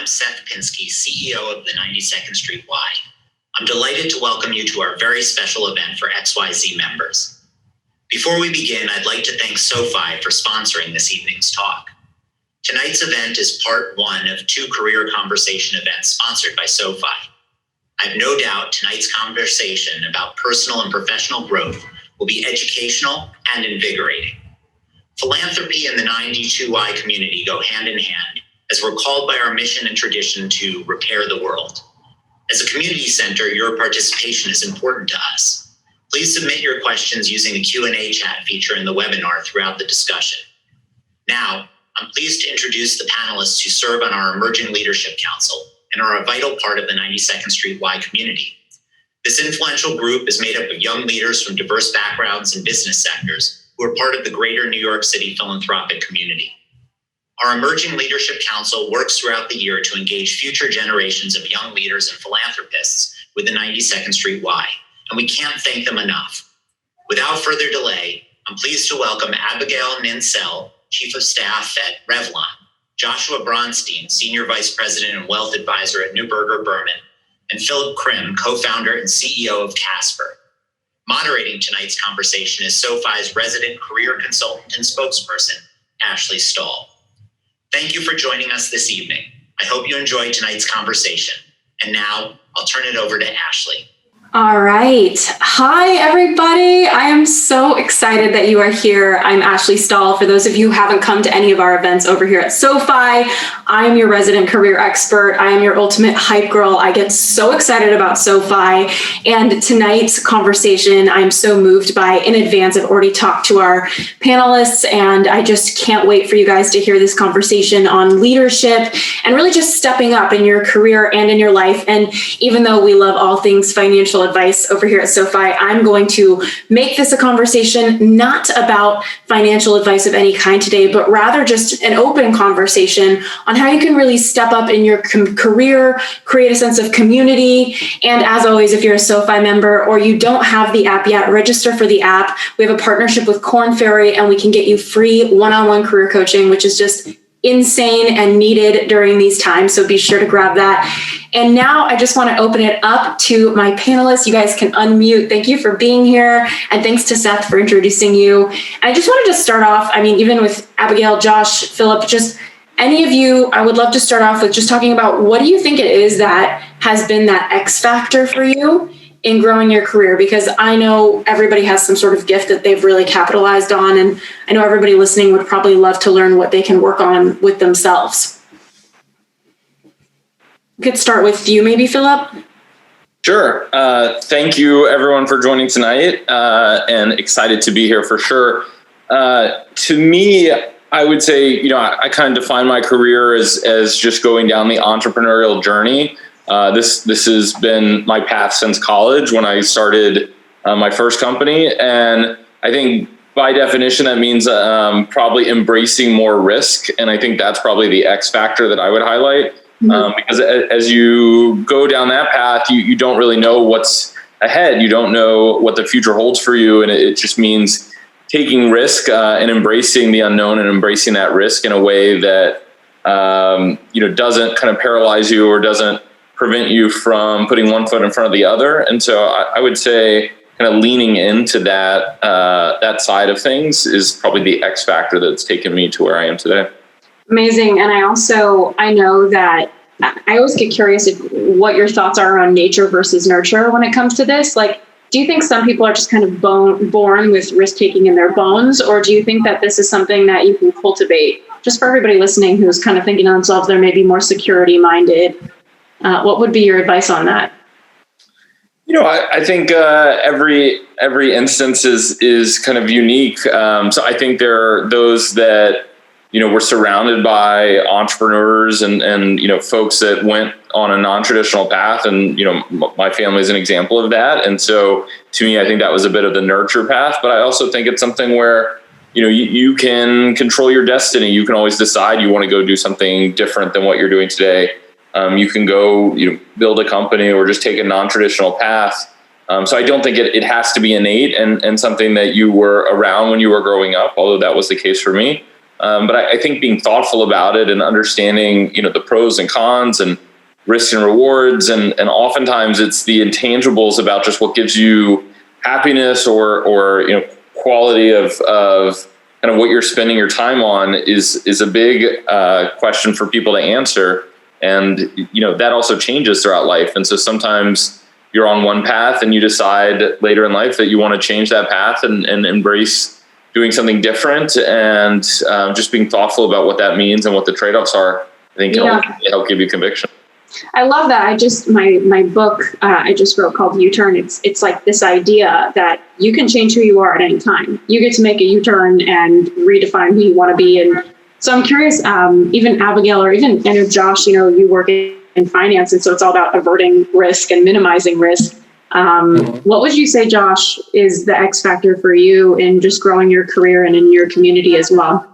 I'm Seth Pinsky, CEO of the 92nd Street Y. I'm delighted to welcome you to our very special event for XYZ members. Before we begin, I'd like to thank SoFi for sponsoring this evening's talk. Tonight's event is part one of two career conversation events sponsored by SoFi. I have no doubt tonight's conversation about personal and professional growth will be educational and invigorating. Philanthropy and the 92Y community go hand in hand, as we're called by our mission and tradition to repair the world. As a community center, your participation is important to us. Please submit your questions using the Q&A chat feature in the webinar throughout the discussion. Now, I'm pleased to introduce the panelists who serve on our Emerging Leadership Council and are a vital part of the 92nd Street Y community. This influential group is made up of young leaders from diverse backgrounds and business sectors who are part of the greater New York City philanthropic community. Our Emerging Leadership Council works throughout the year to engage future generations of young leaders and philanthropists with the 92nd Street Y, and we can't thank them enough. Without further delay, I'm pleased to welcome Abigail Ninsell, Chief of Staff at Revlon, Joshua Bronstein, Senior Vice President and Wealth Advisor at Neuberger Berman, and Philip Krim, Co-founder and CEO of Casper. Moderating tonight's conversation is SoFi's resident career consultant and spokesperson, Ashley Stahl. Thank you for joining us this evening. I hope you enjoyed tonight's conversation. And now I'll turn it over to Ashley. All right. Hi, everybody. I am so excited that you are here. I'm Ashley Stahl. For those of you who haven't come to any of our events over here at SoFi, I am your resident career expert. I am your ultimate hype girl. I get so excited about SoFi. And tonight's conversation, I'm so moved by. In advance, I've already talked to our panelists, and I just can't wait for you guys to hear this conversation on leadership and really just stepping up in your career and in your life. And even though we love all things financial advice over here at SoFi, I'm going to make this a conversation not about financial advice of any kind today, but rather just an open conversation on how you can really step up in your career, create a sense of community. And as always, if you're a SoFi member or you don't have the app yet, register for the app. We have a partnership with Korn Ferry, and we can get you free one-on-one career coaching, which is just insane and needed during these times. So be sure to grab that. And now I just want to open it up to my panelists. You guys can unmute. Thank you for being here. And thanks to Seth for introducing you. And I just wanted to start off, even with Abigail, Josh, Philip, just any of you, I would love to start off with just talking about what do you think it is that has been that X factor for you in growing your career? Because I know everybody has some sort of gift that they've really capitalized on. And I know everybody listening would probably love to learn what they can work on with themselves. We could start with you, maybe, Philip. Sure. Thank you, everyone, for joining tonight, and excited to be here for sure. To me, I would say, I kind of define my career as just going down the entrepreneurial journey. This has been my path since college when I started my first company. And I think by definition, that means probably embracing more risk. And I think that's probably the X factor that I would highlight. Because as you go down that path, you don't really know what's ahead. You don't know what the future holds for you. And it just means taking risk and embracing the unknown and embracing that risk in a way that, doesn't kind of paralyze you or doesn't prevent you from putting one foot in front of the other. And so I would say kind of leaning into that side of things is probably the X factor that's taken me to where I am today. Amazing. And I know that I always get curious what your thoughts are on nature versus nurture when it comes to this. Like, do you think some people are just kind of born with risk-taking in their bones? Or do you think that this is something that you can cultivate? Just for everybody listening who's kind of thinking to themselves, they're maybe more security-minded. What would be your advice on that? I think every instance is kind of unique. So I think there are those that, we're surrounded by entrepreneurs and folks that went on a non-traditional path. And, my family is an example of that. And so to me, I think that was a bit of the nurture path, but I also think it's something where, you can control your destiny. You can always decide you want to go do something different than what you're doing today. You can go, build a company or just take a non-traditional path. So I don't think it has to be innate and something that you were around when you were growing up, although that was the case for me. But I think being thoughtful about it and understanding, the pros and cons and risks and rewards, and oftentimes it's the intangibles about just what gives you happiness or quality of kind of what you're spending your time on is a big question for people to answer. And that also changes throughout life. And so sometimes you're on one path and you decide later in life that you want to change that path and embrace doing something different, and just being thoughtful about what that means and what the trade-offs are, I think can help give you conviction. I love that. My book I just wrote called U-Turn. It's like this idea that you can change who you are at any time. You get to make a U-turn and redefine who you want to be. And so I'm curious, even Abigail, or even I know Josh, you work in finance, and so it's all about averting risk and minimizing risk. What would you say, Josh, is the X factor for you in just growing your career and in your community as well?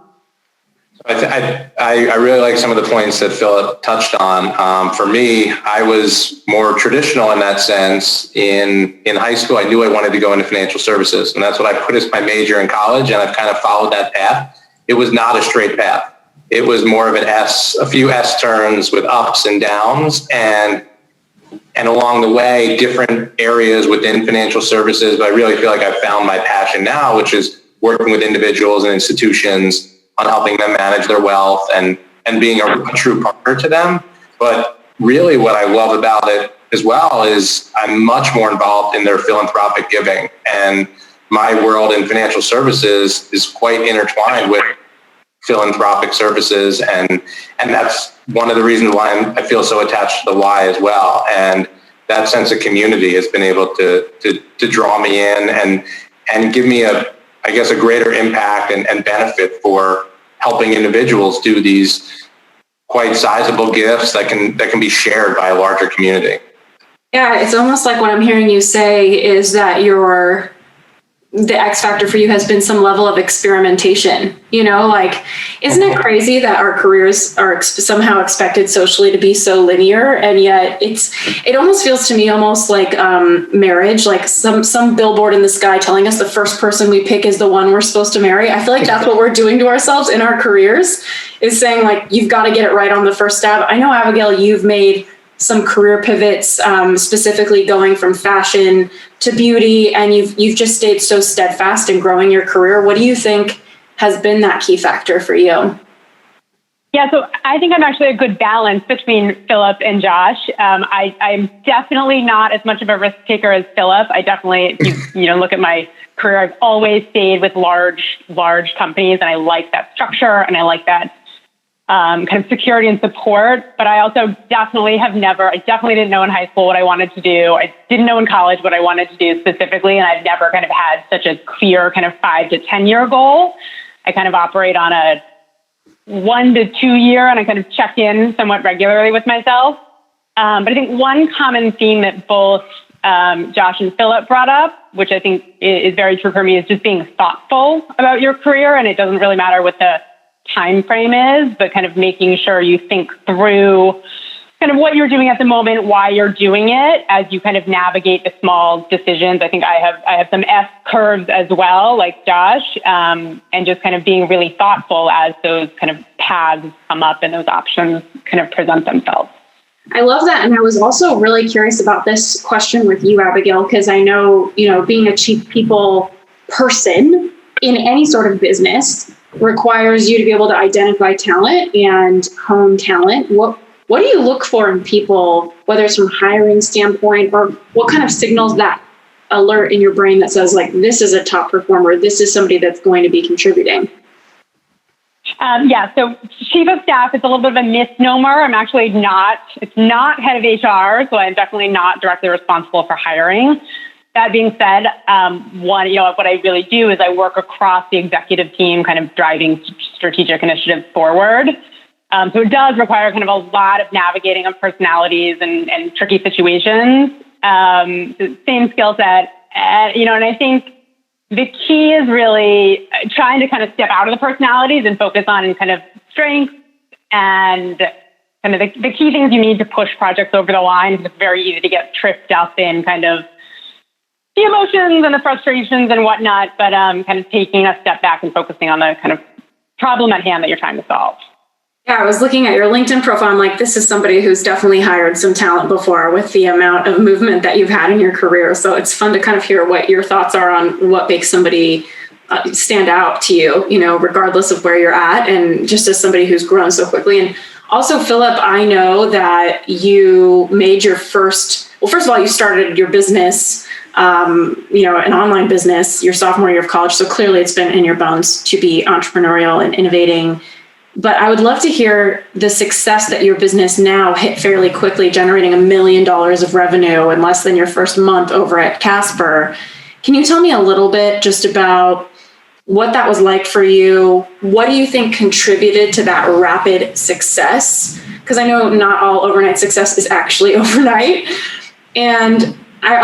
I really like some of the points that Philip touched on. For me, I was more traditional in that sense. In high school, I knew I wanted to go into financial services, and that's what I put as my major in college, and I've kind of followed that path. It was not a straight path. It was more of a few S turns with ups and downs, and along the way, different areas within financial services. But I really feel like I've found my passion now, which is working with individuals and institutions on helping them manage their wealth and being a true partner to them. But really what I love about it as well is I'm much more involved in their philanthropic giving. And my world in financial services is quite intertwined with philanthropic services. And that's one of the reasons why I feel so attached to the why as well. And that sense of community has been able to draw me in and give me a greater impact and benefit for helping individuals do these quite sizable gifts that can be shared by a larger community. Yeah, it's almost like what I'm hearing you say is that the X factor for you has been some level of experimentation. Isn't it crazy that our careers are somehow expected socially to be so linear, and yet it almost feels to me almost like marriage, like some billboard in the sky telling us the first person we pick is the one we're supposed to marry. I feel like that's what we're doing to ourselves in our careers, is saying like, you've got to get it right on the first step. I know, Abigail, you've made some career pivots, specifically going from fashion to beauty, and you've just stayed so steadfast in growing your career. What do you think has been that key factor for you? Yeah, so I think I'm actually a good balance between Philip and Josh. I'm definitely not as much of a risk taker as Philip. I definitely, look at my career, I've always stayed with large companies, and I like that structure, and I like that kind of security and support. But I also definitely didn't know in high school what I wanted to do. I didn't know in college what I wanted to do specifically. And I've never kind of had such a clear kind of 5 to 10 year goal. I kind of operate on a 1 to 2 year, and I kind of check in somewhat regularly with myself. But I think one common theme that both Josh and Philip brought up, which I think is very true for me, is just being thoughtful about your career. And it doesn't really matter what the time frame is, but kind of making sure you think through kind of what you're doing at the moment, why you're doing it, as you kind of navigate the small decisions. I think I have some S curves as well, like Josh, and just kind of being really thoughtful as those kind of paths come up and those options kind of present themselves. I love that. And I was also really curious about this question with you, Abigail, because I know, being a chief people person in any sort of business requires you to be able to identify talent and hone talent. What do you look for in people, whether it's from a hiring standpoint, or what kind of signals that alert in your brain that says, like, this is a top performer, this is somebody that's going to be contributing? So chief of staff is a little bit of a misnomer. I'm actually it's not head of HR, so I'm definitely not directly responsible for hiring. That being said, what I really do is I work across the executive team, kind of driving strategic initiatives forward. So it does require kind of a lot of navigating of personalities and tricky situations. Same skill set, and I think the key is really trying to kind of step out of the personalities and focus on kind of strengths and kind of the key things you need to push projects over the line. It's very easy to get tripped up in kind of the emotions and the frustrations and whatnot, but kind of taking a step back and focusing on the kind of problem at hand that you're trying to solve. Yeah, I was looking at your LinkedIn profile. I'm like, this is somebody who's definitely hired some talent before with the amount of movement that you've had in your career. So it's fun to kind of hear what your thoughts are on what makes somebody stand out to you, regardless of where you're at, and just as somebody who's grown so quickly. And also, Philip, I know that you made your first of all, you started your business, an online business, your sophomore year of college. So clearly it's been in your bones to be entrepreneurial and innovating. But I would love to hear the success that your business now hit fairly quickly, generating $1 million of revenue in less than your first month over at Casper. Can you tell me a little bit just about what that was like for you? What do you think contributed to that rapid success? Because I know not all overnight success is actually overnight. And I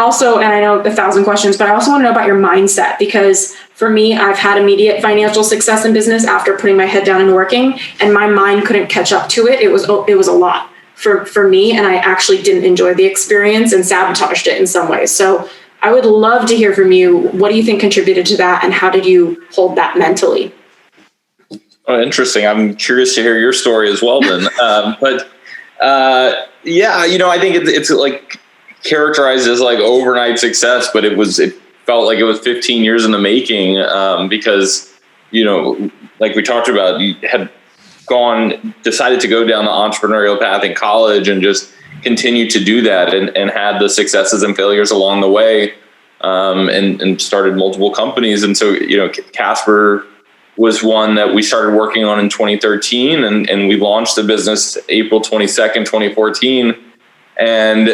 know 1,000 questions, but I also want to know about your mindset, because for me, I've had immediate financial success in business after putting my head down and working, and my mind couldn't catch up to it. It was a lot for me, and I actually didn't enjoy the experience and sabotaged it in some ways. So I would love to hear from you. What do you think contributed to that, and how did you hold that mentally? Oh, interesting. I'm curious to hear your story as well, then. I think it's like characterized as like overnight success, but it felt like it was 15 years in the making, because, like we talked about, you had decided to go down the entrepreneurial path in college and just continue to do that, and had the successes and failures along the way, and started multiple companies. And so, Casper was one that we started working on in 2013, and we launched the business April 22nd, 2014. And,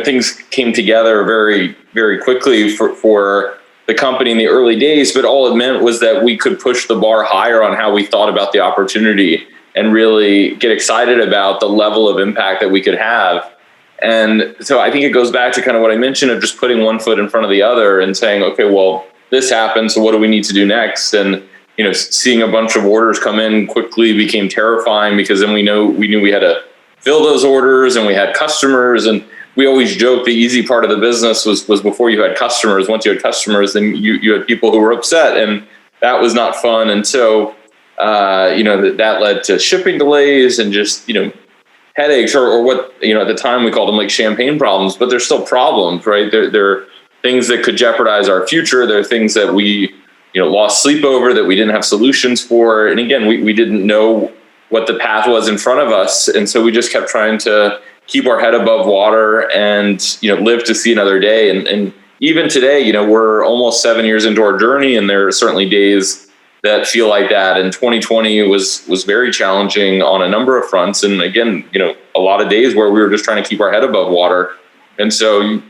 things came together very, very quickly for the company in the early days, but all it meant was that we could push the bar higher on how we thought about the opportunity and really get excited about the level of impact that we could have. And so I think it goes back to kind of what I mentioned of just putting one foot in front of the other and saying, okay, well, this happened, so what do we need to do next? And, seeing a bunch of orders come in quickly became terrifying, because then we knew we had to fill those orders, and we had customers. And we always joke the easy part of the business was before you had customers. Once you had customers, then you had people who were upset, and that was not fun. And so, that led to shipping delays and just, headaches, or what, at the time we called them like champagne problems, but they're still problems, right? They're things that could jeopardize our future. They're things that we, lost sleep over, that we didn't have solutions for. And again, we didn't know what the path was in front of us. And so we just kept trying to keep our head above water and, live to see another day. And even today, we're almost 7 years into our journey, and there are certainly days that feel like that. And 2020 was very challenging on a number of fronts. And again, a lot of days where we were just trying to keep our head above water. And so,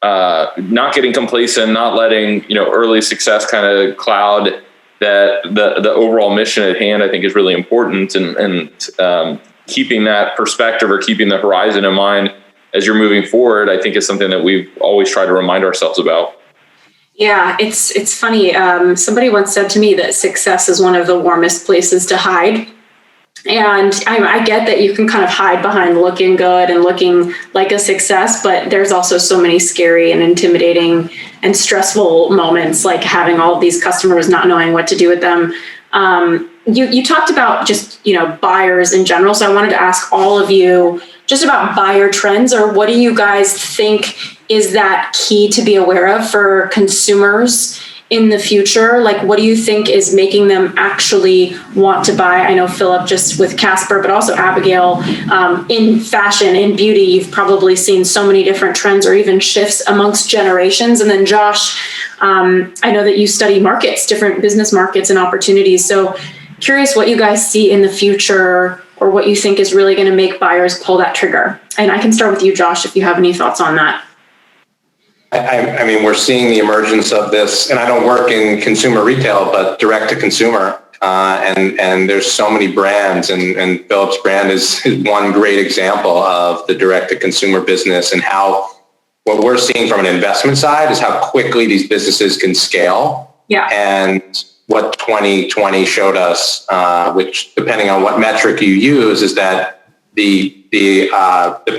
not getting complacent, not letting, early success kind of cloud that the overall mission at hand, I think, is really important. And keeping that perspective, or keeping the horizon in mind as you're moving forward, I think is something that we've always tried to remind ourselves about. Yeah, it's funny. Somebody once said to me that success is one of the warmest places to hide. And I get that you can kind of hide behind looking good and looking like a success, but there's also so many scary and intimidating and stressful moments, like having all of these customers, not knowing what to do with them. You talked about just, buyers in general. So I wanted to ask all of you just about buyer trends, or what do you guys think is that key to be aware of for consumers in the future? Like, what do you think is making them actually want to buy? I know Philip, just with Casper, but also Abigail, in fashion, in beauty, you've probably seen so many different trends or even shifts amongst generations. And then Josh, I know that you study markets, different business markets and opportunities. So curious what you guys see in the future, or what you think is really going to make buyers pull that trigger. And I can start with you, Josh, if you have any thoughts on that. I mean, we're seeing the emergence of this, and I don't work in consumer retail, but direct to consumer. And there's so many brands, and Philip's brand is one great example of the direct to consumer business, and how what we're seeing from an investment side is how quickly these businesses can scale. Yeah. And what 2020 showed us, which depending on what metric you use, is that the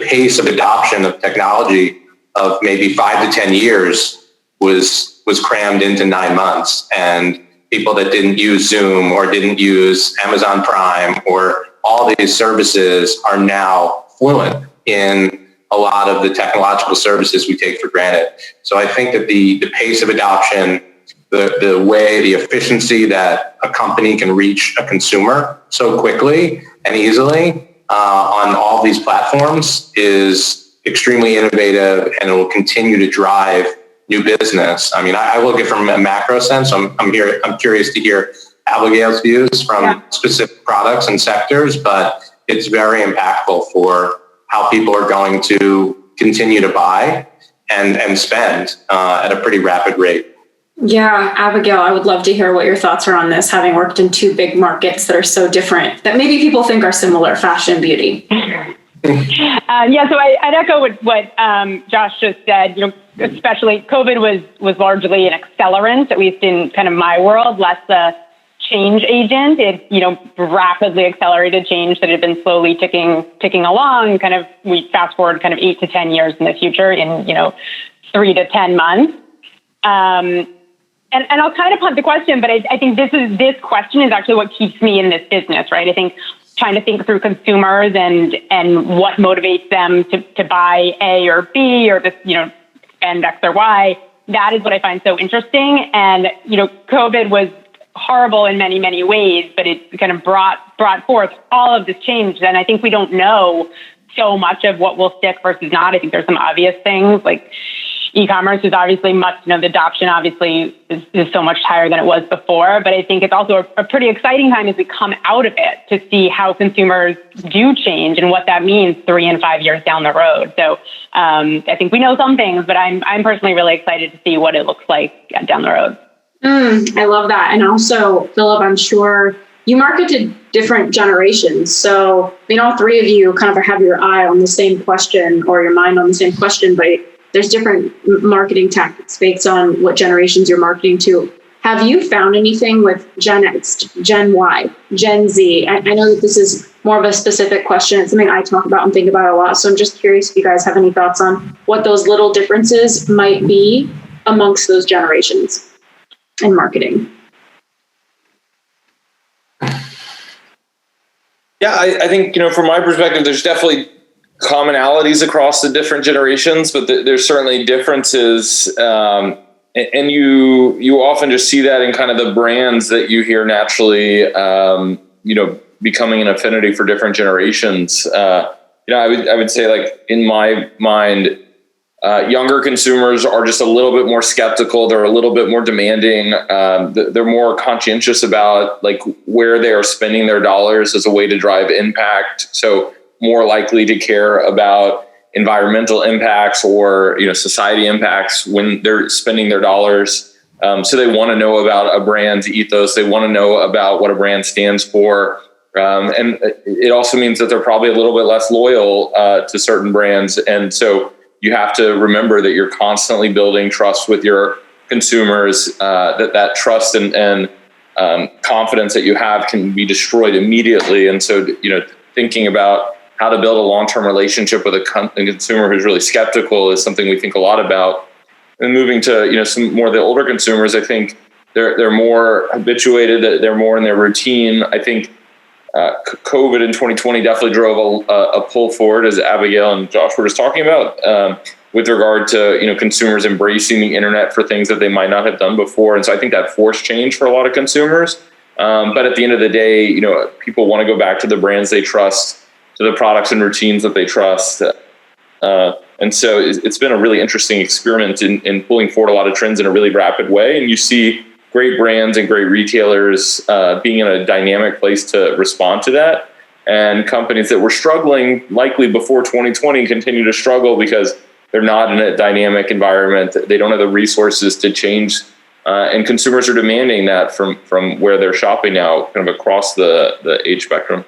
pace of adoption of technology of maybe 5 to 10 years was crammed into 9 months. And people that didn't use Zoom or didn't use Amazon Prime or all these services are now fluent in a lot of the technological services we take for granted. So I think that the pace of adoption, the way, the efficiency that a company can reach a consumer so quickly and easily on all these platforms is extremely innovative, and it will continue to drive new business. I mean, I look at it from a macro sense. I'm curious to hear Abigail's views from specific products and sectors, but it's very impactful for how people are going to continue to buy and spend at a pretty rapid rate. Yeah, Abigail, I would love to hear what your thoughts are on this, having worked in two big markets that are so different that maybe people think are similar, fashion and beauty. So I'd echo what Josh just said. You know, especially COVID was largely an accelerant, at least in kind of my world, less a change agent. It, you know, rapidly accelerated change that had been slowly ticking along. Kind of, we fast forward kind of 8 to 10 years in the future in, you know, 3 to 10 months. And I'll kind of punt the question, but I think this question is actually what keeps me in this business, right? I think trying to think through consumers and what motivates them to buy A or B or just, you know, spend X or Y. That is what I find so interesting. And, you know, COVID was horrible in many, many ways, but it kind of brought forth all of this change. And I think we don't know so much of what will stick versus not. I think there's some obvious things like e-commerce is obviously much, you know, the adoption obviously is so much higher than it was before. But I think it's also a pretty exciting time as we come out of it to see how consumers do change and what that means 3 and 5 years down the road. So I think we know some things, but I'm personally really excited to see what it looks like down the road. I love that. And also, Philip, I'm sure you market to different generations. So, I mean, all three of you kind of have your eye on the same question or your mind on the same question, but there's different marketing tactics based on what generations you're marketing to. Have you found anything with Gen X, Gen Y, Gen Z? I know that this is more of a specific question. It's something I talk about and think about a lot. So I'm just curious if you guys have any thoughts on what those little differences might be amongst those generations in marketing. Yeah, I think, you know, from my perspective, there's definitely commonalities across the different generations, but there's certainly differences. And you often just see that in kind of the brands that you hear naturally, you know, becoming an affinity for different generations. You know, I would say, like, in my mind, younger consumers are just a little bit more skeptical. They're a little bit more demanding. They're more conscientious about, like, where they are spending their dollars as a way to drive impact. So more likely to care about environmental impacts or, you know, society impacts when they're spending their dollars. So they want to know about a brand's ethos. They want to know about what a brand stands for. And it also means that they're probably a little bit less loyal to certain brands. And so you have to remember that you're constantly building trust with your consumers, that trust and confidence that you have can be destroyed immediately. And so, you know, thinking about how to build a long-term relationship with a consumer who's really skeptical is something we think a lot about. And moving to, you know, some more of the older consumers, I think they're more habituated, they're more in their routine. I think COVID in 2020 definitely drove a pull forward, as Abigail and Josh were just talking about, with regard to, you know, consumers embracing the internet for things that they might not have done before. And so I think that forced change for a lot of consumers. But at the end of the day, you know, people want to go back to the brands they trust, to the products and routines that they trust. And so it's been a really interesting experiment in pulling forward a lot of trends in a really rapid way. And you see great brands and great retailers being in a dynamic place to respond to that. And companies that were struggling likely before 2020 continue to struggle because they're not in a dynamic environment. They don't have the resources to change. And consumers are demanding that from where they're shopping now, kind of across the age spectrum.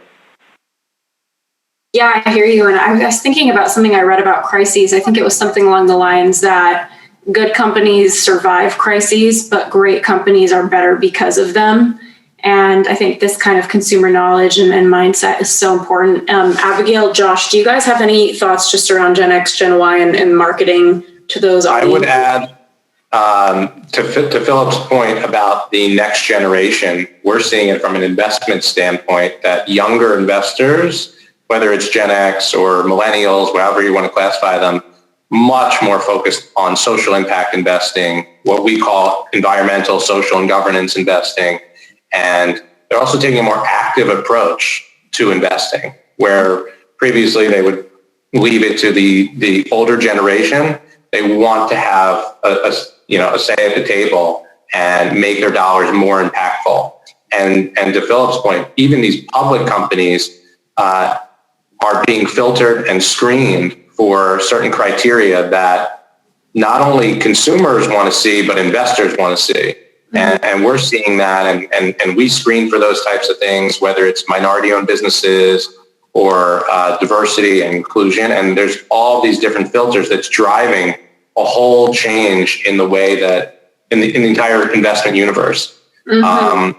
Yeah, I hear you. And I was thinking about something I read about crises. I think it was something along the lines that good companies survive crises, but great companies are better because of them. And I think this kind of consumer knowledge and mindset is so important. Abigail, Josh, do you guys have any thoughts just around Gen X, Gen Y, and marketing to those audiences? To Philip's point about the next generation, we're seeing it from an investment standpoint that younger investors, whether it's Gen X or millennials, however you want to classify them, much more focused on social impact investing, what we call environmental, social, and governance investing. And they're also taking a more active approach to investing, where previously they would leave it to the older generation. They want to have a say at the table and make their dollars more impactful. And to Philip's point, even these public companies are being filtered and screened for certain criteria that not only consumers want to see, but investors want to see. And we're seeing that, and we screen for those types of things, whether it's minority-owned businesses or diversity and inclusion. And there's all these different filters that's driving a whole change in the way that in the entire investment universe. And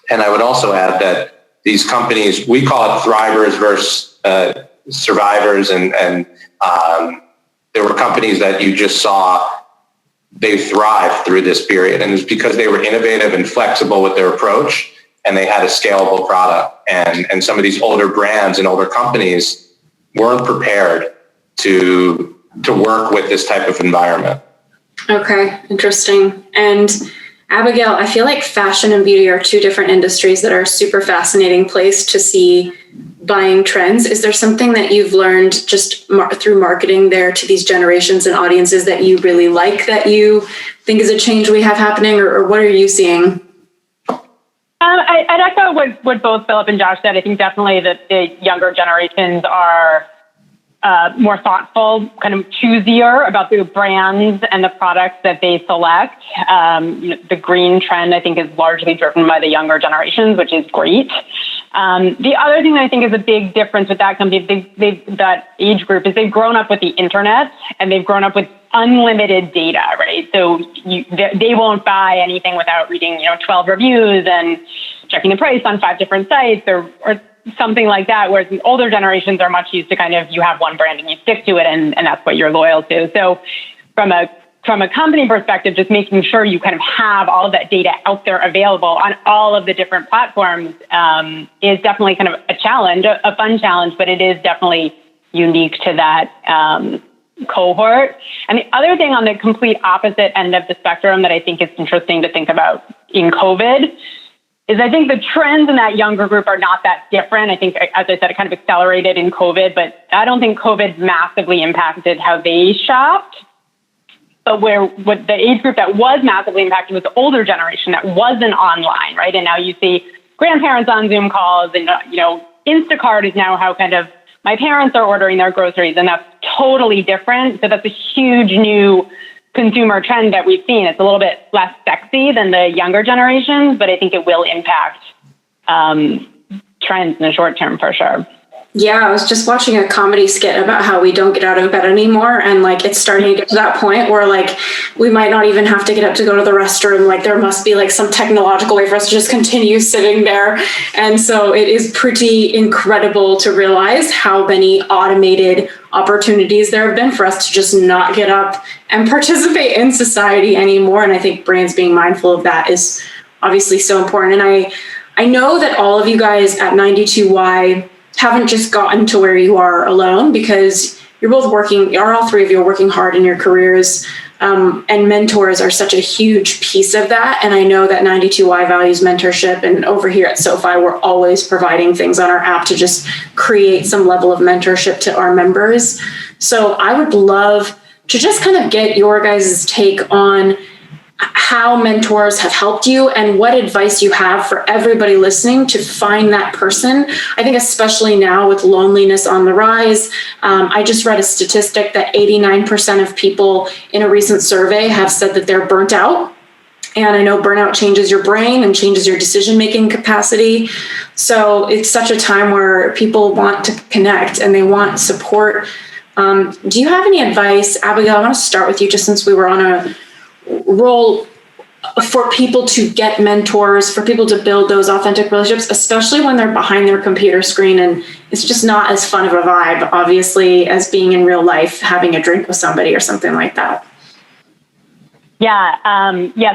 I would also add that these companies, we call it thrivers versus survivors, and there were companies that you just saw they thrived through this period, and it's because they were innovative and flexible with their approach, and they had a scalable product. And some of these older brands and older companies weren't prepared to work with this type of environment. Okay, interesting. And Abigail, I feel like fashion and beauty are two different industries that are a super fascinating place to see buying trends. Is there something that you've learned just through marketing there to these generations and audiences that you really like, that you think is a change we have happening, or what are you seeing? I'd echo what both Philip and Josh said. I think definitely that the younger generations are more thoughtful, kind of choosier about the brands and the products that they select. The green trend, I think, is largely driven by the younger generations, which is great. The other thing that I think is a big difference with that company, that age group, is they've grown up with the internet, and they've grown up with unlimited data, right? So they won't buy anything without reading, 12 reviews and checking the price on 5 different sites or something like that, whereas the older generations are much used to kind of, you have one brand and you stick to it, and that's what you're loyal to. So from a company perspective, just making sure you kind of have all of that data out there available on all of the different platforms is definitely kind of a challenge, a fun challenge, but it is definitely unique to that cohort. And the other thing on the complete opposite end of the spectrum that I think is interesting to think about in COVID is I think the trends in that younger group are not that different. I think, as I said, it kind of accelerated in COVID, but I don't think COVID massively impacted how they shopped. But what the age group that was massively impacted was the older generation that wasn't online, right? And now you see grandparents on Zoom calls, and Instacart is now how kind of my parents are ordering their groceries, and that's totally different. So that's a huge new consumer trend that we've seen. It's a little bit less sexy than the younger generations, but I think it will impact trends in the short term for sure. Yeah, I was just watching a comedy skit about how we don't get out of bed anymore. And it's starting to get to that point where we might not even have to get up to go to the restroom. There must be some technological way for us to just continue sitting there. And so it is pretty incredible to realize how many automated opportunities there have been for us to just not get up and participate in society anymore. And I think brands being mindful of that is obviously so important. And I know that all of you guys at 92Y haven't just gotten to where you are alone, because you're both working, or all three of you are working hard in your careers, and mentors are such a huge piece of that. And I know that 92Y values mentorship, and over here at SoFi, we're always providing things on our app to just create some level of mentorship to our members. So I would love to just kind of get your guys' take on how mentors have helped you and what advice you have for everybody listening to find that person. I think especially now with loneliness on the rise, I just read a statistic that 89% of people in a recent survey have said that they're burnt out. And I know burnout changes your brain and changes your decision-making capacity. So it's such a time where people want to connect and they want support. Do you have any advice, Abigail? I want to start with you, just since we were on a role for people to get mentors, for people to build those authentic relationships, especially when they're behind their computer screen and it's just not as fun of a vibe, obviously, as being in real life, having a drink with somebody or something like that. Yeah.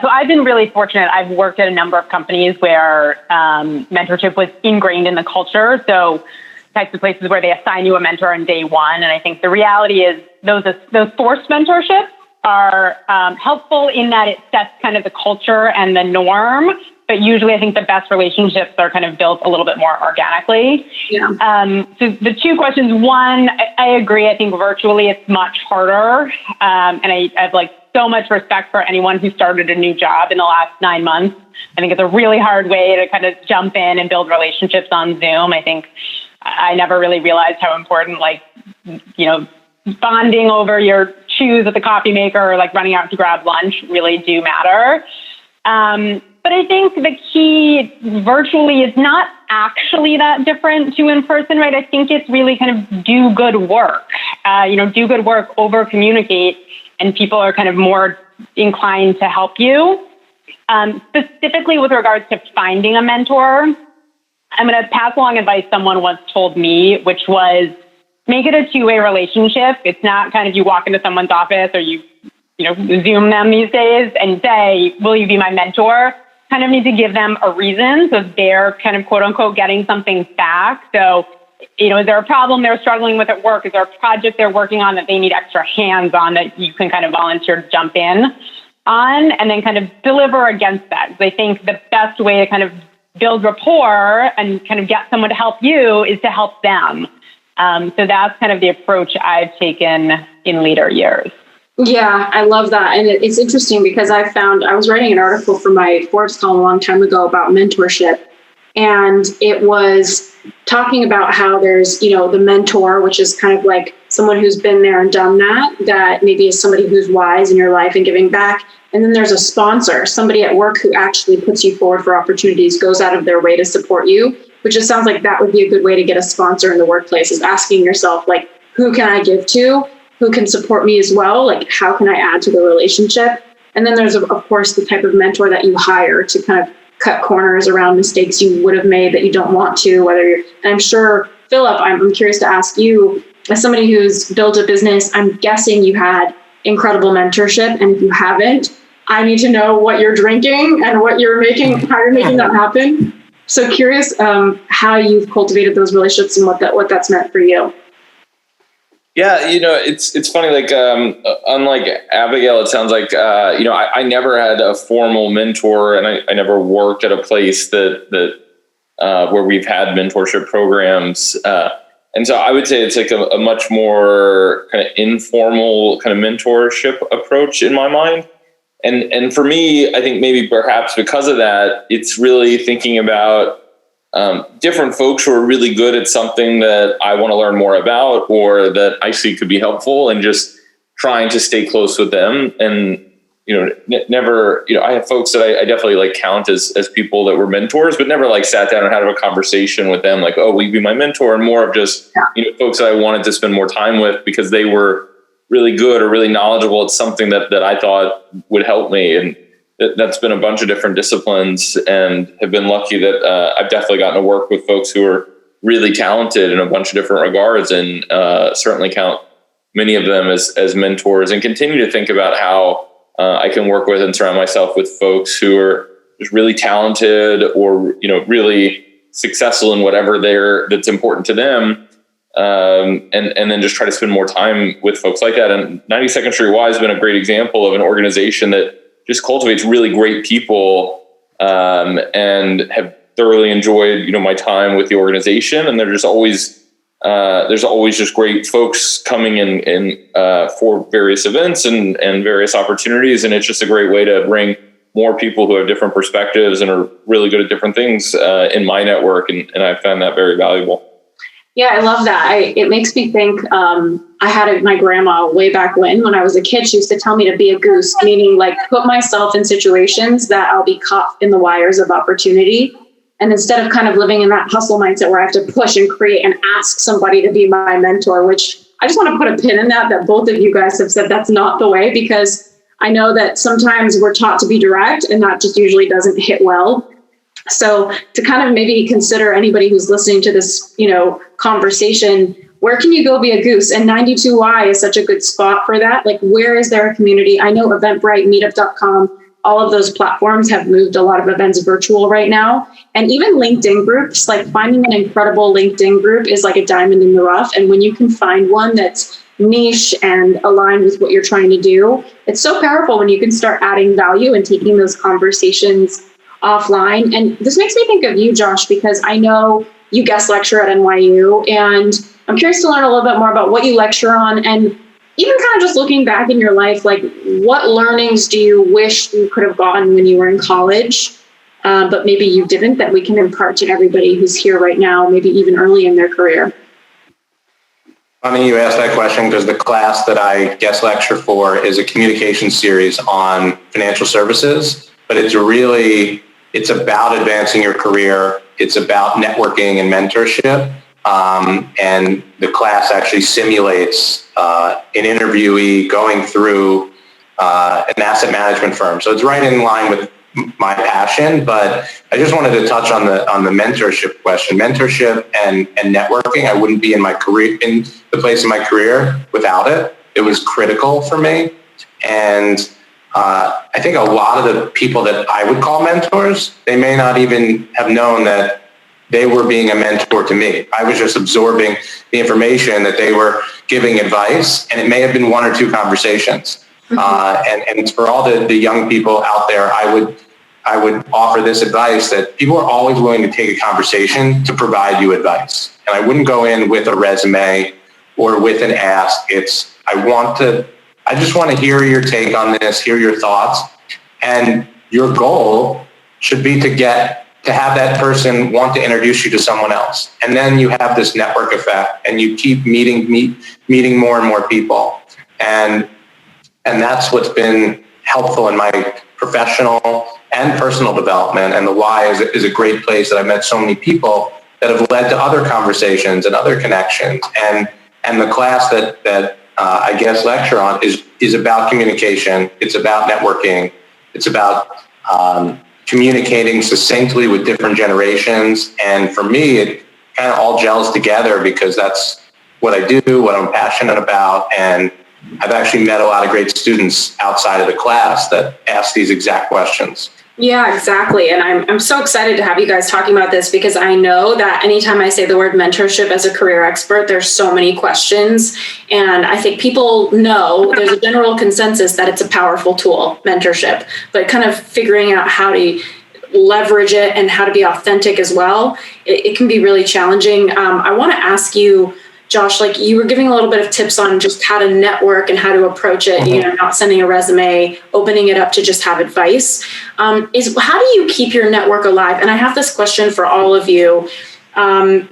So I've been really fortunate. I've worked at a number of companies where mentorship was ingrained in the culture. So types of places where they assign you a mentor on day one. And I think the reality is those forced mentorships are helpful in that it sets kind of the culture and the norm. But usually I think the best relationships are kind of built a little bit more organically. Yeah. So the two questions, one, I agree. I think virtually it's much harder. And I have like so much respect for anyone who started a new job in the last 9 months. I think it's a really hard way to kind of jump in and build relationships on Zoom. I think I never really realized how important, like, bonding over your shoes at the coffee maker or like running out to grab lunch really do matter. But I think the key virtually is not actually that different to in person, right? I think it's really kind of do good work, do good work, over communicate, and people are kind of more inclined to help you. Specifically with regards to finding a mentor, I'm going to pass along advice someone once told me, which was make it a two-way relationship. It's not kind of you walk into someone's office or you Zoom them these days and say, will you be my mentor? Kind of need to give them a reason so they're kind of quote unquote getting something back. So, is there a problem they're struggling with at work? Is there a project they're working on that they need extra hands on that you can kind of volunteer to jump in on and then kind of deliver against that? Because I think the best way to kind of build rapport and kind of get someone to help you is to help them. So that's kind of the approach I've taken in later years. Yeah, I love that. And it's interesting because I was writing an article for my Forbes column a long time ago about mentorship. And it was talking about how there's, the mentor, which is kind of like someone who's been there and done that maybe is somebody who's wise in your life and giving back. And then there's a sponsor, somebody at work who actually puts you forward for opportunities, goes out of their way to support you, which just sounds like that would be a good way to get a sponsor in the workplace, is asking yourself, like, who can I give to? Who can support me as well? Like, how can I add to the relationship? And then there's, of course, the type of mentor that you hire to kind of cut corners around mistakes you would have made that you don't want to, and I'm sure, Philip, I'm curious to ask you, as somebody who's built a business, I'm guessing you had incredible mentorship. And if you haven't, I need to know what you're drinking and what you're making, how you're making that happen. So curious how you've cultivated those relationships and what that's meant for you. Yeah, it's funny, like, unlike Abigail, it sounds like, I never had a formal mentor, and I never worked at a place that where we've had mentorship programs. And so I would say it's like a much more kind of informal kind of mentorship approach in my mind. And for me, I think maybe perhaps because of that, it's really thinking about different folks who are really good at something that I want to learn more about or that I see could be helpful, and just trying to stay close with them. And, never, I have folks that I definitely like count as people that were mentors, but never like sat down and had a conversation with them like, oh, will you be my mentor? And more of just, folks that I wanted to spend more time with because they were really good or really knowledgeable at something that I thought would help me. And that's been a bunch of different disciplines, and have been lucky that I've definitely gotten to work with folks who are really talented in a bunch of different regards, and certainly count many of them as mentors, and continue to think about how I can work with and surround myself with folks who are just really talented or, really successful in whatever that's important to them. And then just try to spend more time with folks like that. And 92nd Street Y has been a great example of an organization that just cultivates really great people, and have thoroughly enjoyed, my time with the organization. And there's always just great folks coming in for various events and various opportunities. And it's just a great way to bring more people who have different perspectives and are really good at different things in my network. And I found that very valuable. Yeah, I love that. It makes me think, I had my grandma way back when I was a kid, she used to tell me to be a goose, meaning like put myself in situations that I'll be caught in the wires of opportunity. And instead of kind of living in that hustle mindset where I have to push and create and ask somebody to be my mentor, which I just want to put a pin in that both of you guys have said that's not the way, because I know that sometimes we're taught to be direct and that just usually doesn't hit well. So to kind of maybe consider anybody who's listening to this, conversation, where can you go be a goose? And 92Y is such a good spot for that. Like, where is there a community? I know Eventbrite, meetup.com, all of those platforms have moved a lot of events virtual right now. And even LinkedIn groups, like finding an incredible LinkedIn group is like a diamond in the rough. And when you can find one that's niche and aligned with what you're trying to do, it's so powerful when you can start adding value and taking those conversations offline. And this makes me think of you, Josh, because I know you guest lecture at NYU, and I'm curious to learn a little bit more about what you lecture on, and even kind of just looking back in your life, like what learnings do you wish you could have gotten when you were in college, but maybe you didn't, that we can impart to everybody who's here right now, maybe even early in their career? Funny you asked that question, because the class that I guest lecture for is a communication series on financial services, but it's about advancing your career. It's about networking and mentorship. And the class actually simulates an interviewee going through an asset management firm. So it's right in line with my passion, but I just wanted to touch on the mentorship question. Mentorship and networking, I wouldn't be in the place in my career without it. It was critical for me. And I think a lot of the people that I would call mentors, they may not even have known that they were being a mentor to me. I was just absorbing the information that they were giving advice, and it may have been one or two conversations. And for all the young people out there, I would offer this advice, that people are always willing to take a conversation to provide you advice. And I wouldn't go in with a resume or with an ask. I just want to hear your take on this, hear your thoughts. And your goal should be to have that person want to introduce you to someone else. And then you have this network effect, and you keep meeting more and more people. And that's what's been helpful in my professional and personal development. And the Y is a great place that I've met so many people that have led to other conversations and other connections. And the class that I guess lecture on is about communication. It's about networking. It's about communicating succinctly with different generations. And for me, it kind of all gels together, because that's what I do, what I'm passionate about. And I've actually met a lot of great students outside of the class that ask these exact questions. Yeah, exactly. And I'm so excited to have you guys talking about this, because I know that anytime I say the word mentorship as a career expert, there's so many questions. And I think people know there's a general consensus that it's a powerful tool, mentorship, but kind of figuring out how to leverage it and how to be authentic as well, it can be really challenging. I want to ask you, Josh, like you were giving a little bit of tips on just how to network and how to approach it, not sending a resume, opening it up to just have advice. Is how do you keep your network alive? And I have this question for all of you,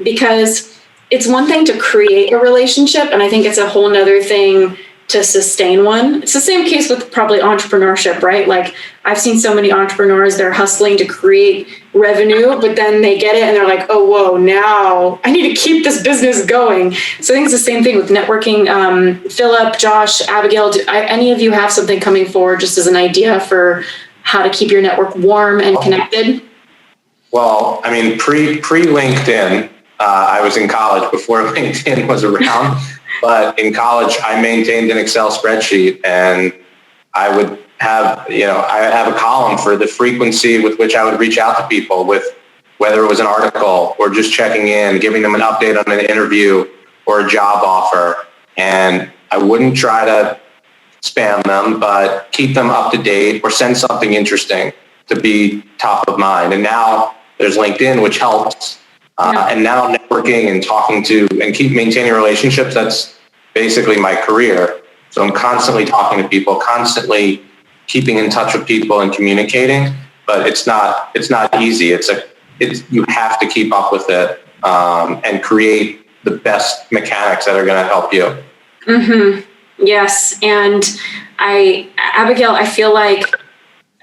because it's one thing to create a relationship, and I think it's a whole nother thing to sustain one. It's the same case with probably entrepreneurship, right? Like I've seen so many entrepreneurs, they're hustling to create revenue, but then they get it and they're like, oh, whoa, now I need to keep this business going. So I think it's the same thing with networking. Philip, Josh, Abigail, do any of you have something coming forward just as an idea for how to keep your network warm and connected? Well, I mean, pre-LinkedIn, I was in college before LinkedIn was around. But in college, I maintained an Excel spreadsheet, and I would have, I have a column for the frequency with which I would reach out to people, with whether it was an article or just checking in, giving them an update on an interview or a job offer. And I wouldn't try to spam them, but keep them up to date or send something interesting to be top of mind. And now there's LinkedIn, which helps. And now networking and talking to and keep maintaining relationships, that's basically my career. So I'm constantly talking to people, constantly keeping in touch with people and communicating, but it's not easy. You have to keep up with it and create the best mechanics that are going to help you. Mm-hmm. Yes. And Abigail, I feel like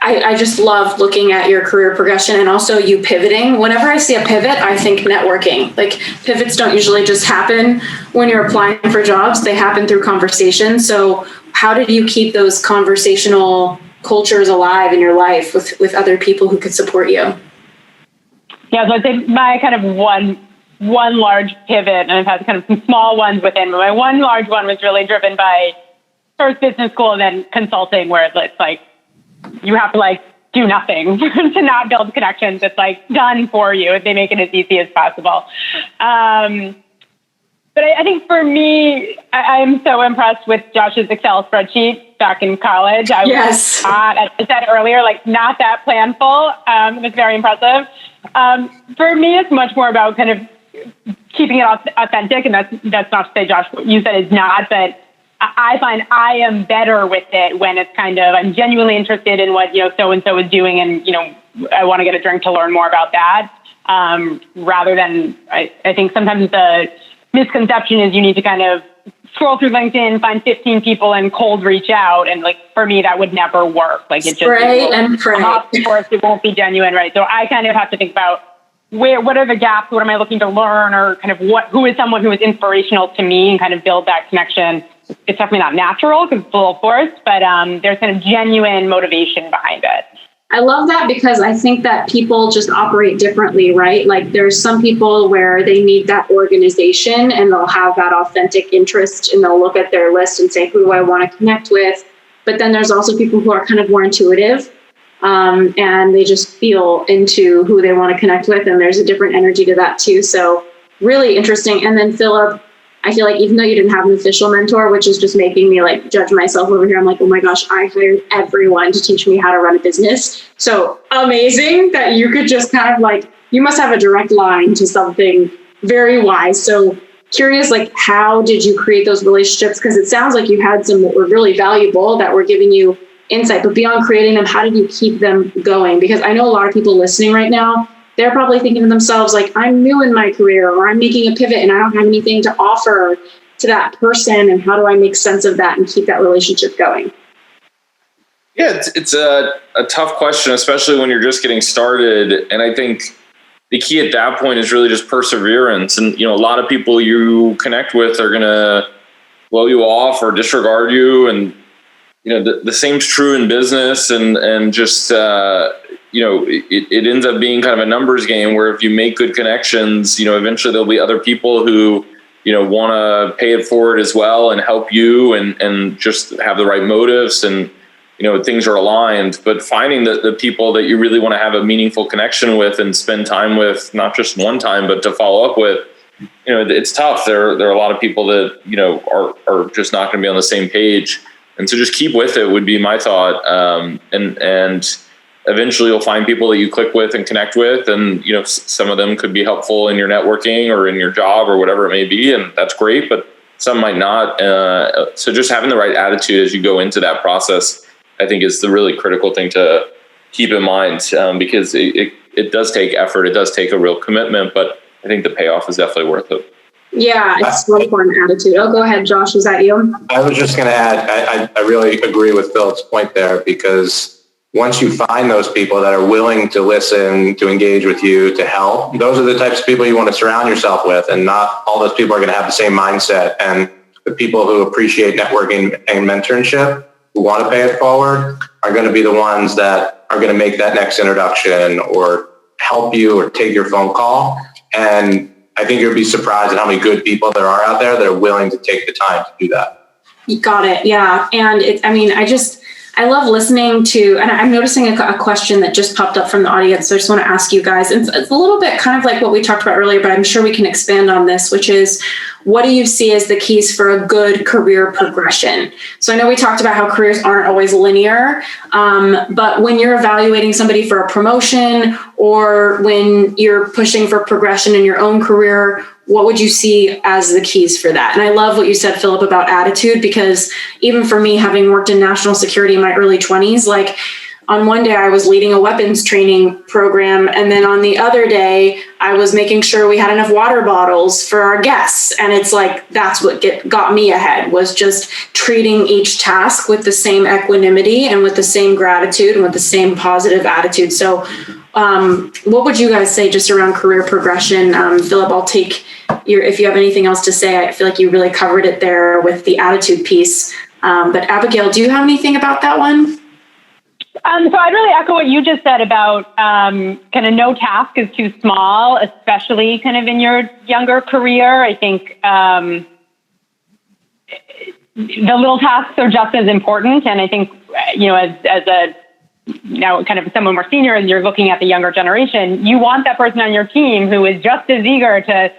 I just love looking at your career progression and also you pivoting. Whenever I see a pivot, I think networking. Like pivots don't usually just happen when you're applying for jobs. They happen through conversation. So how did you keep those conversational cultures alive in your life with other people who could support you? Yeah, so I'd say my kind of one one large pivot, and I've had kind of some small ones within, but my one large one was really driven by first business school and then consulting, where it's like you have to like do nothing to not build connections. It's like done for you. They make it as easy as possible. But I think for me, I'm so impressed with Josh's Excel spreadsheet back in college. I was not, as I said earlier, like not that planful. It was very impressive. For me, it's much more about kind of keeping it authentic. And that's not to say, Josh, what you said is not, but I find I am better with it when it's kind of, I'm genuinely interested in what, so-and-so is doing. And, I want to get a drink to learn more about that. Rather than, I think sometimes the misconception is you need to kind of scroll through LinkedIn, find 15 people and cold reach out. And like, for me, that would never work. Like it just, of course, it won't be genuine. Right. So I kind of have to think about what are the gaps? What am I looking to learn, or kind of who is someone who is inspirational to me, and kind of build that connection. It's definitely not natural because it's a little forced, but there's kind of genuine motivation behind it. I love that, because I think that people just operate differently, right? Like there's some people where they need that organization and they'll have that authentic interest and they'll look at their list and say, who do I want to connect with? But then there's also people who are kind of more intuitive and they just feel into who they want to connect with. And there's a different energy to that too. So really interesting. And then Philip, I feel like even though you didn't have an official mentor, which is just making me like judge myself over here, I'm like, oh my gosh, I hired everyone to teach me how to run a business. So amazing that you could just kind of like, you must have a direct line to something very wise. So curious, like, how did you create those relationships? Because it sounds like you had some that were really valuable that were giving you insight, but beyond creating them, how did you keep them going? Because I know a lot of people listening right now, they're probably thinking to themselves, like, I'm new in my career, or I'm making a pivot and I don't have anything to offer to that person. And how do I make sense of that and keep that relationship going? Yeah, it's a tough question, especially when you're just getting started. And I think the key at that point is really just perseverance. And, a lot of people you connect with are going to blow you off or disregard you. And, the same's true in business, and just, it ends up being kind of a numbers game where if you make good connections, eventually there'll be other people who, want to pay it forward as well and help you and just have the right motives, and, things are aligned. But finding the people that you really want to have a meaningful connection with and spend time with, not just one time, but to follow up with, it's tough. There are a lot of people that, are just not going to be on the same page. And so just keep with it would be my thought. And eventually you'll find people that you click with and connect with. And, some of them could be helpful in your networking or in your job or whatever it may be. And that's great, but some might not. So just having the right attitude as you go into that process, I think, is the really critical thing to keep in mind, because it does take effort. It does take a real commitment, but I think the payoff is definitely worth it. Yeah, it's so important attitude. Oh, go ahead, Josh. Was that you? I was just going to add, I really agree with Philip's point there, because once you find those people that are willing to listen, to engage with you, to help, those are the types of people you want to surround yourself with. And not all those people are going to have the same mindset. And the people who appreciate networking and mentorship, who want to pay it forward, are going to be the ones that are going to make that next introduction or help you or take your phone call. And I think you'll be surprised at how many good people there are out there that are willing to take the time to do that. You got it. Yeah. And I love listening to, and I'm noticing a question that just popped up from the audience. So I just want to ask you guys, it's a little bit kind of like what we talked about earlier, but I'm sure we can expand on this, which is, what do you see as the keys for a good career progression? So I know we talked about how careers aren't always linear, but when you're evaluating somebody for a promotion, or when you're pushing for progression in your own career, what would you see as the keys for that? And I love what you said, Philip, about attitude, because even for me, having worked in national security in my early 20s, like on one day I was leading a weapons training program. And then on the other day, I was making sure we had enough water bottles for our guests. And it's like, that's what got me ahead, was just treating each task with the same equanimity and with the same gratitude and with the same positive attitude. So what would you guys say just around career progression? Philip, I'll take if you have anything else to say. I feel like you really covered it there with the attitude piece. But Abigail, do you have anything about that one? So I'd really echo what you just said about kind of no task is too small, especially kind of in your younger career. I think the little tasks are just as important. And I think, as a now kind of someone more senior, and you're looking at the younger generation, you want that person on your team who is just as eager to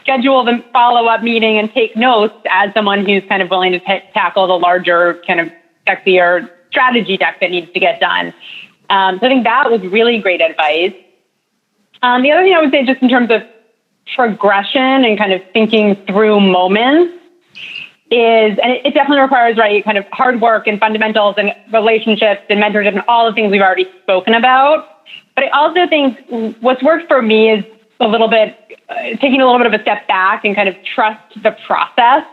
schedule the follow-up meeting and take notes as someone who's kind of willing to tackle the larger kind of sexier strategy deck that needs to get done. So I think that was really great advice. The other thing I would say, just in terms of progression and kind of thinking through moments, is, and it definitely requires, right, kind of hard work and fundamentals and relationships and mentorship and all the things we've already spoken about. But I also think what's worked for me is a little bit, taking a little bit of a step back and kind of trust the process.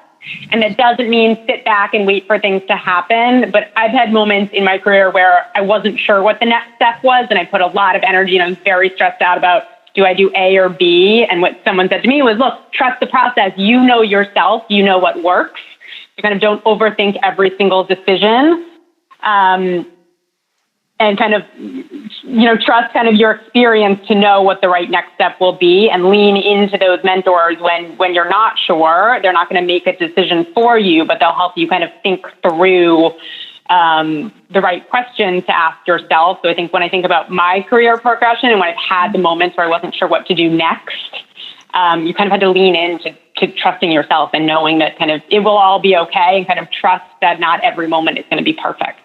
And that doesn't mean sit back and wait for things to happen. But I've had moments in my career where I wasn't sure what the next step was, and I put a lot of energy and I was very stressed out about, do I do A or B? And what someone said to me was, look, trust the process. You know yourself. You know what works. You kind of don't overthink every single decision. And kind of, trust kind of your experience to know what the right next step will be, and lean into those mentors when you're not sure. They're not going to make a decision for you, but they'll help you kind of think through the right questions to ask yourself. So I think when I think about my career progression and when I've had the moments where I wasn't sure what to do next, you kind of had to lean into trusting yourself and knowing that kind of it will all be okay, and kind of trust that not every moment is going to be perfect.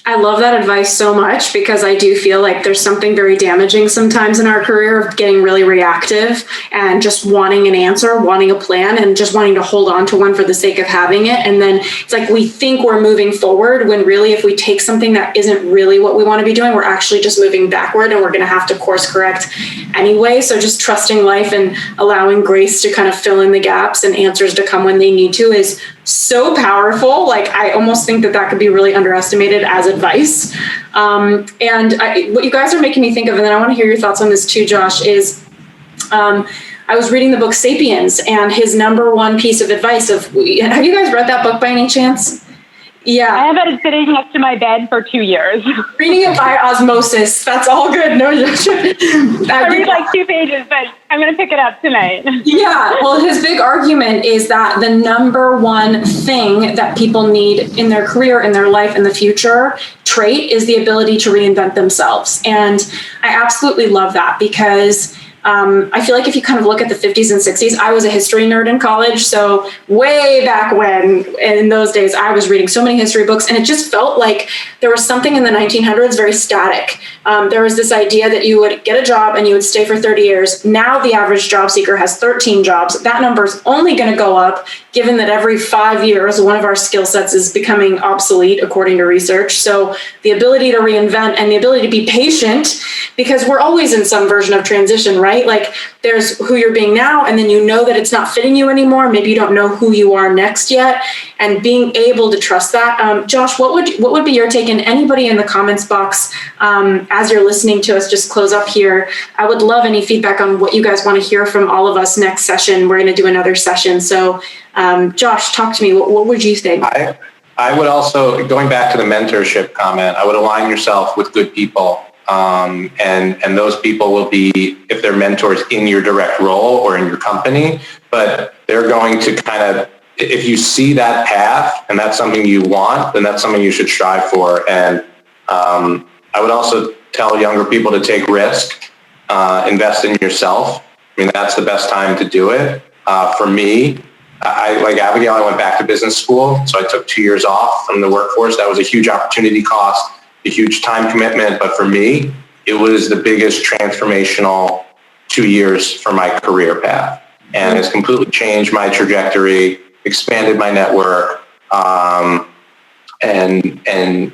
I love that advice so much, because I do feel like there's something very damaging sometimes in our career of getting really reactive and just wanting an answer, wanting a plan, and just wanting to hold on to one for the sake of having it. And then it's like we think we're moving forward when really, if we take something that isn't really what we want to be doing, we're actually just moving backward, and we're going to have to course correct anyway. So just trusting life and allowing grace to kind of fill in the gaps and answers to come when they need to is so powerful. Like, I almost think that could be really underestimated as advice. What you guys are making me think of, and then I want to hear your thoughts on this too, Josh, is I was reading the book Sapiens, and his number one piece of advice have you guys read that book by any chance? Yeah. I have had it sitting next to my bed for 2 years. Reading it by osmosis. That's all good. No, I read like 2 pages, but I'm going to pick it up tonight. Yeah. Well, his big argument is that the number one thing that people need in their career, in their life, in the future trait is the ability to reinvent themselves. And I absolutely love that, because I feel like if you kind of look at the 50s and 60s, I was a history nerd in college. So way back when, in those days, I was reading so many history books, and it just felt like there was something in the 1900s very static. There was this idea that you would get a job and you would stay for 30 years. Now the average job seeker has 13 jobs. That number is only going to go up, given that every 5 years, one of our skill sets is becoming obsolete, according to research. So the ability to reinvent and the ability to be patient, because we're always in some version of transition, right? Like, there's who you're being now, and then you know that it's not fitting you anymore. Maybe you don't know who you are next yet, and being able to trust that. Josh, what would be your take? And anybody in the comments box, as you're listening to us just close up here, I would love any feedback on what you guys want to hear from all of us next session. We're going to do another session. So, Josh, talk to me. What would you think? I would also, going back to the mentorship comment, I would align yourself with good people. And those people will be, if they're mentors in your direct role or in your company, but they're going to kind of, if you see that path and that's something you want, then that's something you should strive for. And I would also tell younger people to take risk, invest in yourself. I mean, that's the best time to do it. For me, like Abigail, I went back to business school. So I took 2 years off from the workforce. That was a huge opportunity cost, a huge time commitment. But for me, it was the biggest transformational 2 years for my career path. And it's completely changed my trajectory, expanded my network, and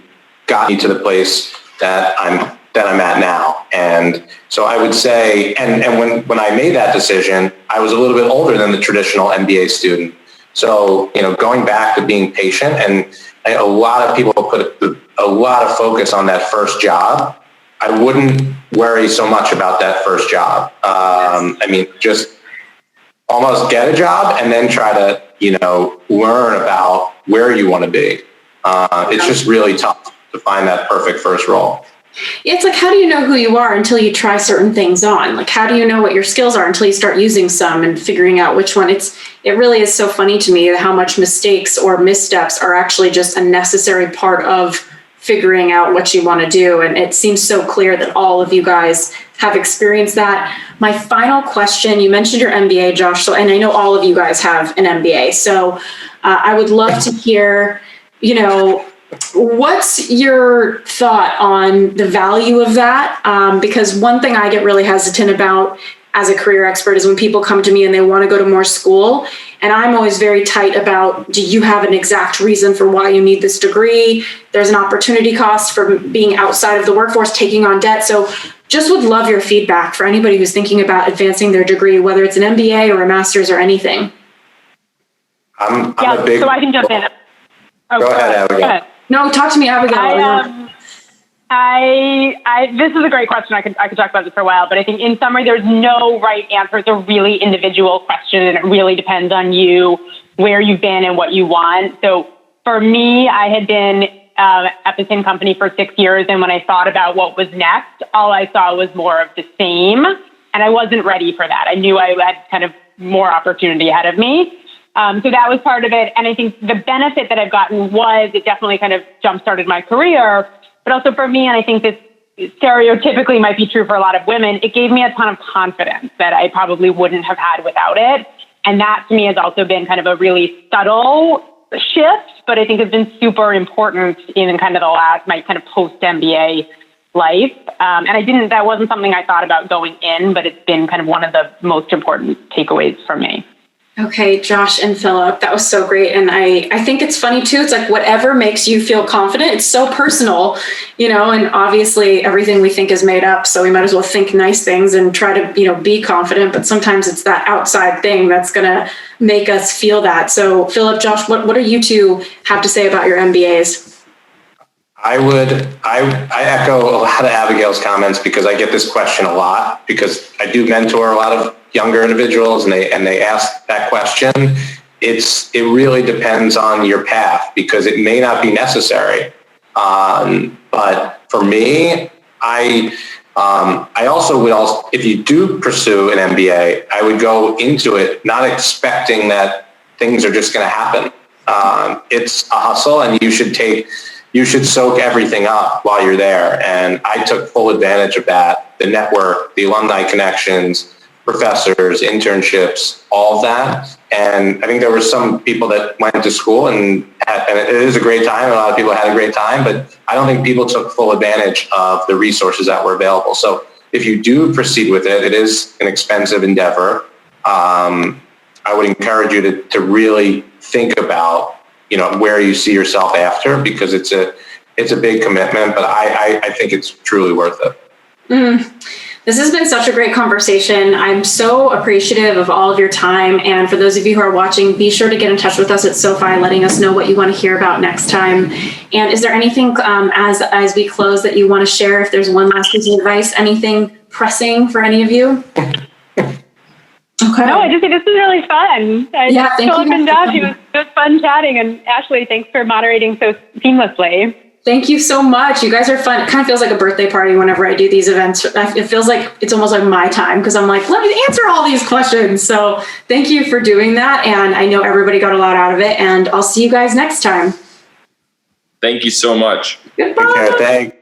got me to the place that I'm at now. And so I would say, and when I made that decision, I was a little bit older than the traditional MBA student. So, going back to being patient, and a lot of people put a lot of focus on that first job. I wouldn't worry so much about that first job. Just almost get a job and then try to, learn about where you want to be. It's just really tough. find that perfect first role. It's like, how do you know who you are until you try certain things on? Like, how do you know what your skills are until you start using some and figuring out which one? It really is so funny to me how much mistakes or missteps are actually just a necessary part of figuring out what you want to do. And it seems so clear that all of you guys have experienced that. My final question, you mentioned your MBA, Josh, and I know all of you guys have an MBA. So I would love to hear, what's your thought on the value of that? Because one thing I get really hesitant about as a career expert is when people come to me and they want to go to more school. And I'm always very tight about, do you have an exact reason for why you need this degree? There's an opportunity cost for being outside of the workforce, taking on debt. So just would love your feedback for anybody who's thinking about advancing their degree, whether it's an MBA or a master's or anything. I'm a big... So I can jump in. Go ahead, Abigail. Go ahead. No, talk to me, Abigail. This is a great question. I could talk about this for a while, but I think in summary, there's no right answer. It's a really individual question, and it really depends on you, where you've been and what you want. So for me, I had been at the same company for 6 years, and when I thought about what was next, all I saw was more of the same, and I wasn't ready for that. I knew I had kind of more opportunity ahead of me. So that was part of it. And I think the benefit that I've gotten was it definitely kind of jump-started my career. But also for me, and I think this stereotypically might be true for a lot of women, it gave me a ton of confidence that I probably wouldn't have had without it. And that to me has also been kind of a really subtle shift, but I think it's been super important in kind of my kind of post-MBA life. And that wasn't something I thought about going in, but it's been kind of one of the most important takeaways for me. Okay, Josh and Philip, that was so great. And I think it's funny too. It's like whatever makes you feel confident, it's so personal, and obviously everything we think is made up. So we might as well think nice things and try to, be confident. But sometimes it's that outside thing that's going to make us feel that. So Philip, Josh, what do you two have to say about your MBAs? I echo a lot of Abigail's comments because I get this question a lot because I do mentor a lot of younger individuals and they ask that question. It really depends on your path because it may not be necessary. But for me, I also would if you do pursue an MBA, I would go into it not expecting that things are just going to happen. It's a hustle and you should soak everything up while you're there. And I took full advantage of that, the network, the alumni connections, professors, internships, all of that. And I think there were some people that went to school and it is a great time. A lot of people had a great time, but I don't think people took full advantage of the resources that were available. So if you do proceed with it, it is an expensive endeavor. I would encourage you to really think about where you see yourself after, because it's a big commitment, but I think it's truly worth it. This has been such a great conversation. I'm so appreciative of all of your time. And for those of you who are watching, be sure to get in touch with us at SoFi, letting us know what you want to hear about next time. And is there anything as we close that you want to share? If there's one last piece of advice, anything pressing for any of you? Okay. No, I just think this was really fun. Thank Philip you. and Josh, it was fun chatting. And Ashley, thanks for moderating so seamlessly. Thank you so much. You guys are fun. It kind of feels like a birthday party whenever I do these events. It feels like it's almost like my time because I'm like, let me answer all these questions. So thank you for doing that. And I know everybody got a lot out of it. And I'll see you guys next time. Thank you so much. Goodbye. Okay, thanks.